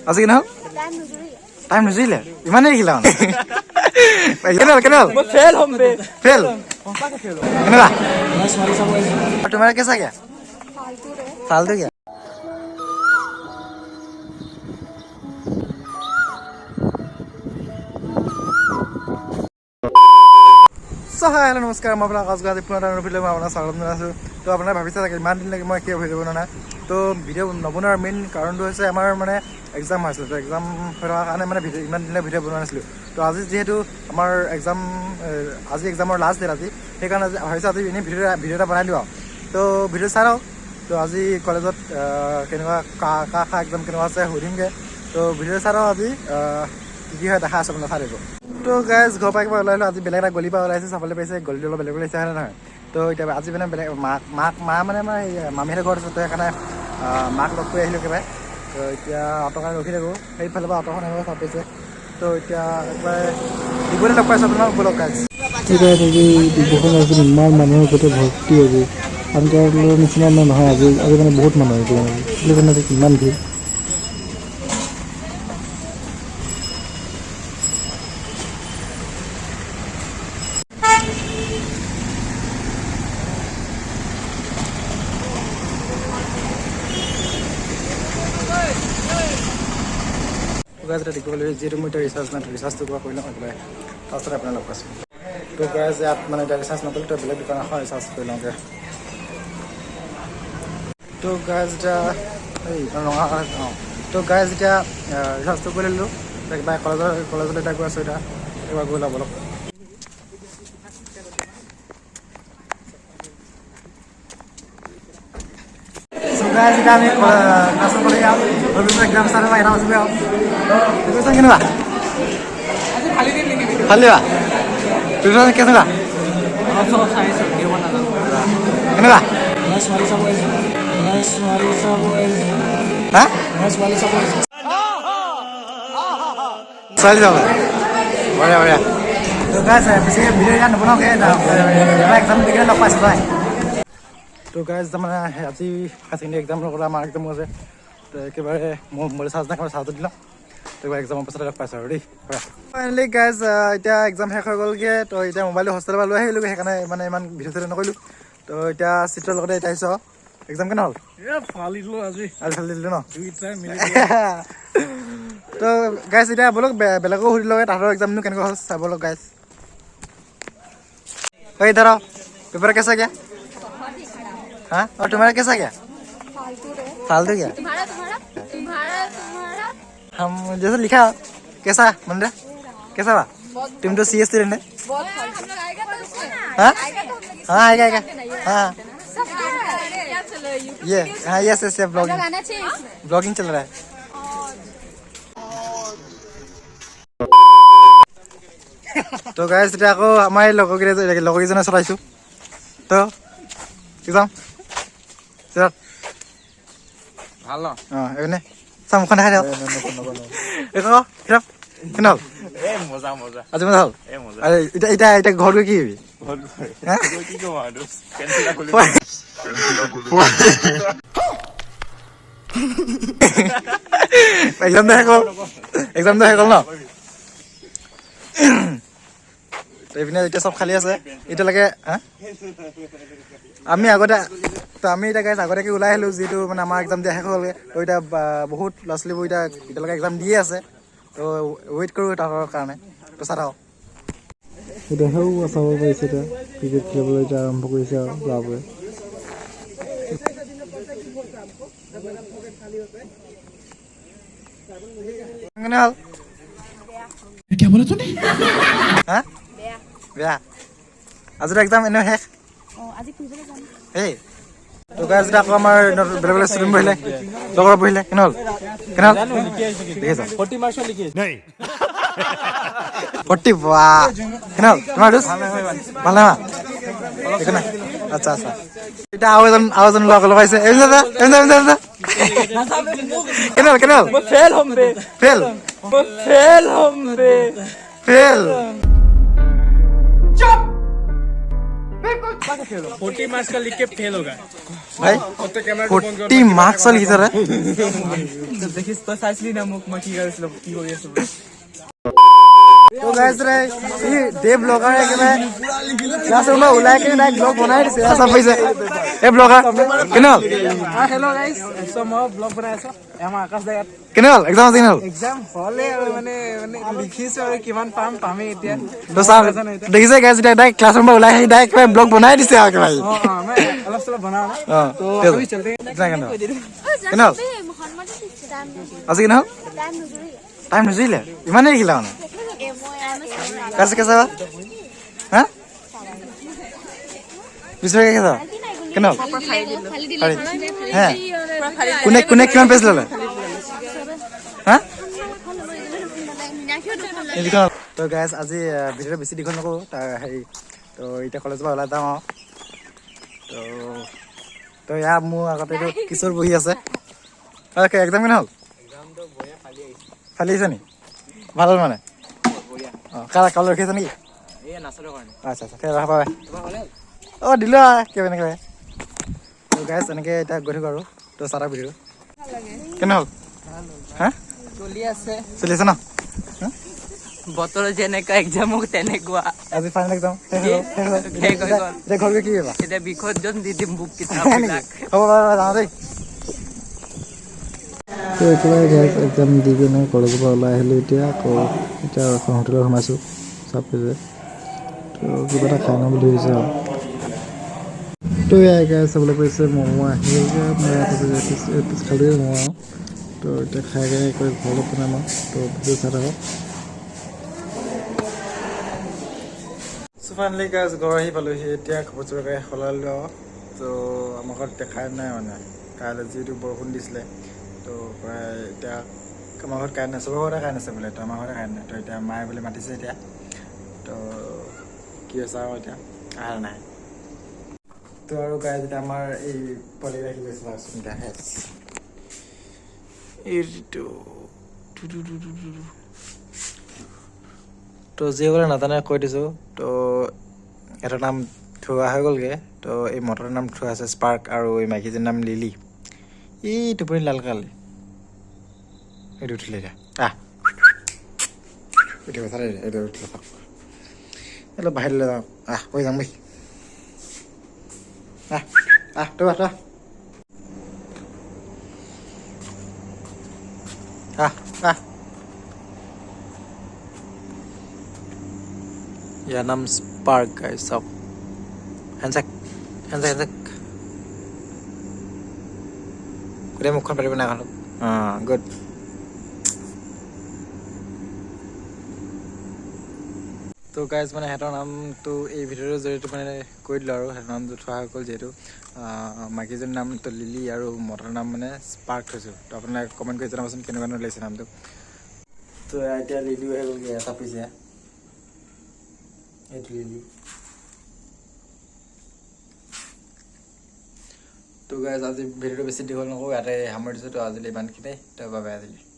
আজি কেনে হ'ল টাইম নুজুৰিলে ইমানেই দেখিলা মানে কেনে হ'ল ফেল কেনেকুৱা তোমাৰ কেঁচা কিয়া ফাল্টু কিয়া হয় হেল্ল' নমস্কাৰ মই আপোনাৰ আকাশ গুৱাহাটী পুনৰ এটা ভিডিঅ' মই আপোনাৰ স্বাগতম জনাইছোঁ তো আপোনাৰ ভাবিছে চাগে ইমান দিন লাগে মই কিয় ভিডিঅ' বনোৱা নাই তো ভিডিঅ' নবনোৱাৰ মেইন কাৰণটো হৈছে আমাৰ মানে এক্সাম হৈছিলে তো এক্সাম হৈ থকাৰ কাৰণে মানে ইমান দিনে ভিডিঅ' বনোৱা নাছিলোঁ তো আজি যিহেতু আমাৰ আজি এক্সামৰ লাষ্ট ডেট আজি সেইকাৰণে ভাবিছোঁ আজি এনেই ভিডিঅ' এটা বনাই দিওঁ আৰু তো ভিডিঅ' চাই লওঁ তো আজি কলেজত কেনেকুৱা কা এক্সাম কেনেকুৱা আছে সুধিমগৈ তো ভিডিঅ' চাই লওঁ আজি কি হয় দেখা আছে আপোনাৰ চাই দিব তো গাইজ ঘৰৰ পৰা কিবা ওলাইলোঁ আজি বেলেগ এটা গলিৰ পৰা ওলাইছে চাবলৈ পাইছে গলিটো অলপ বেলেগ ওলাইছে হয় নহয় তো এতিয়া আজি মানে বেলেগ মা মানে আমাৰ মামীহঁতৰ ঘৰত আছে তো সেইকাৰণে মাক লগ কৰি আহিলোঁ একেবাৰে তো এতিয়া অ'টোৰ কাৰণে ৰখি থাকোঁ সেইফালৰ পৰা অ'টোখন আহিব চাব পাইছে তো এতিয়া একবাৰে দিবলৈ লগ পাইছোঁ আপোনাক লগ গাইজ ডিব্ৰুখন আছিল ইমান মানুহৰ গোটেই ভৰ্তি আজি আনকালৰ নিচিনা নহয় আজি মানে বহুত মানুহ আহিছে কিমান ভিৰ গাইজ এটা দেখিবলৈ যিহেতু মই এতিয়া ৰিচাৰ্জ নাই ৰিচাৰ্জটো কিবা কৰি লওঁ একেবাৰে তাৰপিছত আপোনাৰ লগ পাইছোঁ তো গাইজ ইয়াত মানে এতিয়া ৰিচাৰ্জ নকৰিলে তো বেলেগ দোকান এখন ৰিচাৰ্জ কৰি লওঁগৈ তো গাইজ এতিয়া এই ৰঙা অঁ তো গাইজ এতিয়া ৰিচাৰ্জটো কৰি ল'লোঁ কিবা কলেজলৈ এতিয়া গৈ আছোঁ এতিয়া কিবা গৈ ল'ব অলপ এতিয়া আমি ক্লাছত কৰি যাওঁ এক্সাম চাই এটা বাজিব আৰু প্ৰিপেৰেশ্যন কেনেকুৱা ভাল দিবা প্ৰিপেৰেশ্যন কেনেকুৱা কেনেকুৱা হা ছোৱালী যাব বঢ়িয়া বঢ়িয়া বেছিকৈ ভিডিঅ' ইয়াত নবনাওঁগৈ এক্সাম দিবলৈ লগ পাইছোঁ পাই তো গাইজ তাৰমানে আজি হায়াৰ ছেকেণ্ডেৰী এক্সামৰ লগত আমাৰ এক্সামো আছে তো একেবাৰে মই মোবাইল চাৰ্জ নাই চাৰ্জত দিলোঁ তো এবাৰ এক্সামৰ পাছতে লগ পাইছোঁ আৰু দেই ফাইনেলি গাইজ এতিয়া এক্সাম শেষ হৈ গ'লগৈ তো এতিয়া মোবাইলটো হোষ্টেলৰ পৰা লৈ আহিলোগৈ সেইকাৰণে মানে ইমান ভিডিঅ' চিডিঅ' নকৰিলোঁ তো এতিয়া চিটৰ লগতে এতিয়া আহিছোঁ আৰু এক্সাম কেনে হ'ল ফালি দিলোঁ ন তো গাইজ এতিয়া ব'লক বেলেগো সুধি লওক তাহাঁতৰ এক্সামনো কেনেকুৱা হ'ল চাব লওক গাইজ ঐ ইধৰ পেপাৰ কেঁচা কিয়া हाँ और तुम्हारा कैसा क्या फालतू क्या हम जैसे लिखा कैसा मन रहा कैसा बा तुम तो सी स्टूडेंट है हाँ हाँ आएगा हाँ ये हाँ यस यस ब्लॉगिंग चल रहा है तो गाइस এতিয়া আকৌ আমাৰ লগৰকেইজনে চলাইছোঁ তো এক্সাম ভাল ন অঁ এইপিনে চামুখন দেখাই দিয়ক কিতাপ কেনে হ'ল আজি মজা হ'ল এতিয়া ঘৰত গৈ কি কৰিবি এক্সামটো শেষ হ'ল ন এইপিনে এতিয়া চব খালী আছে এতিয়ালৈকে হা আমি এতিয়া গাইজ আগতীয়াকৈ ওলাই আহিলোঁ যিহেতু মানে আমাৰ এক্সাম দিয়া শেষ হ'লগৈ তো এতিয়া বহুত ল'ৰা ছোৱালীবোৰ এতিয়ালৈকে এক্সাম দিয়ে আছে তো ৱেইট কৰোঁ তাহাঁতৰ কাৰণে তো চাই থাকক এতিয়া সেও চাব পাৰিছে এতিয়া ক্ৰিকেট খেলিবলৈ এতিয়া আৰম্ভ কৰিছে আৰু ল'ৰাবোৰে কেনে হ'ল হা বেয়া আজিতো এক্সাম এনেও শেষ এই তো গাইজ এতিয়া আকৌ আমাৰ বেলেগ বেলেগ ষ্টুডেণ্ট বহিলে লগৰ বহিলে কেনে হ'ল দেখিছ 40 বাহ কেনে হ'ল তোমাৰ ভাল নহয় একো নাই আচ্ছা আচ্ছা এতিয়া আৰু এজন লগ পাইছে কেনে হ'ল ফেল 40 मार्क्स का लिख के फेल होगा ভাই 40 মাৰ্কছ লিখিছে ৰে देखिस तो साइसली ना मुख में की কৰিছিল কি কৰি আছে তো গাইস ৰে এই দেৱ ব্লগাৰ একেবাৰে ক্লাছৰুমত ওলাই কিনে ডাইৰেক্ট ব্লগ বনাই দিছে আছা পাইছে এই ব্লগাৰ কেনল हेलो गाइस सो মই ব্লগ বনাই আছো আমাৰ আকাশ দায়াত কেনল এক্সাম আছে কেনল এক্সাম হলে আৰু মানে লিখিছো আৰু কিমান পামেই এতিয়া তো চাও দেখিছে গাইস ডাইৰেক্ট ক্লাছৰুমত ওলাই আহি ডাইৰেক্ট ব্লগ বনাই দিছে আৰু ভাই मैं অলপ চলপ বনাও না তো अभी चलते हैं কেনল কেনল আজি কেনল টাইম নজৰিলে ইমানেই লিখিলা মানে कैसे कैसे बा हाँ दूसरे का कैसा कितना हाँ कुने कुने क्यों पैसे ले हाँ तो गैस आज भिडिओ बेसि दीघल नकरो हेৰি तो इतना कलेज পৰা ওলাই যাওঁ तो तो यार মোৰ আগতে তো কিশোৰ বহি আছে ওকে এক্সাম কেনে হ'ল এক্সাম তো বয়া ফালি আহিছে নি ভাল হ'ল মানে কালা কালাৰ ৰখিছে নেকি এই নাচৰ কাৰণে আচ্ছা আচ্ছা ঠিক আছে বাই অ দিলো কেনে কেনে তো গাইস এনেকে এটা গৈ থাকো আৰু তো সাৰা ভিডিও কেনে হ'ল হা চলি আছে ন বতৰ যেনেকা এক্সাম মোক তেনেকুৱা আজি ফাইনেল এক্সাম এতিয়া ঘৰ গৈ কি কৰিবা এতিয়া বিসৰ্জন দি দিম বুক কিতাপবিলাক হ'ব বাৰু যাওঁ দেই তো একেবাৰে গাইজ এক্সাম দি কিনে কলেজৰ পৰা ওলাই আহিলোঁ এতিয়া আকৌ এতিয়া এখন হোটেলত সোমাইছোঁ চাপে তো কিবা এটা খাই লওঁ বুলি ভাবিছোঁ আৰু তো এয়া গাইজ চাবলৈ পাৰিছে ম'ম' আহিলে এপিচ খালোৱে ম'ম' আৰু তো এতিয়া খাই কিনে ঘৰলৈ বনাম আৰু তো ভিডিঅ' চাই থাকক ফাইনেলি গাইজ ঘৰ আহি পালোহি এতিয়া খবৰ চবকে সলালোঁ তো আমাৰ ঘৰত দেখাই নাই মানে কাইলৈ যিহেতু বৰষুণ দিছিলে তো প্ৰায় এতিয়া আমাৰ ঘৰত কাৰেণ্ট নাই চবৰ ঘৰতে কাৰেণ্ট আছে বোলে তো আমাৰ ঘৰতে কাৰেণ্ট নাই তো এতিয়া মায়ে বোলে মাতিছে এতিয়া তো কি হৈছে আৰু এতিয়া আহাৰ নাই তো আৰু গাইজ এতিয়া আমাৰ এই পোৱালি ৰাখি গৈছে এতিয়া এইটো তো যিসকলে নাজানে কৈ দিছোঁ তো এটাৰ নাম থোৱা হৈ গ'লগৈ তো এই মটৰৰ নাম থোৱা আছে স্পাৰ্ক আৰু এই মাইকীজনীৰ নাম লিলি এই টোপনি লাল কালি এইটো উঠিলে এতিয়া উঠিব চালে এইটো উঠিলে অলপ বাহিৰলৈ যাওঁ হৈ যাম বৈ তই ইয়াৰ নাম স্পাৰ্ক গাইজ চাওক হেণ্ডচেক গোটেই মুখখন পাতিব নাই এখন গুড তো গাইজ মানে সিহঁতৰ নামটো এই ভিডিঅ'টোৰ জৰিয়তে মানে কৈ দিলোঁ আৰু সিহঁতৰ নামটো থোৱা হৈ গ'ল যিহেতু মাইকীজনীৰ নামটো লিলি আৰু মটৰ নাম মানে স্পাৰ্ক থৈছোঁ তো আপোনালোকে কমেণ্ট কৰি জনাবচোন কেনেকুৱা লাগিছে নামটো তো এতিয়া লিলিও হৈ গ'লগৈ এটা পিছে এইটো লিলি তো গাইজ আজি ভিডিঅ'টো বেছি দীঘল নকৰোঁ ইয়াতে সামৰি দিছোঁ তো আজিলৈ ইমানখিনিয়ে তো বাবে আজিলৈ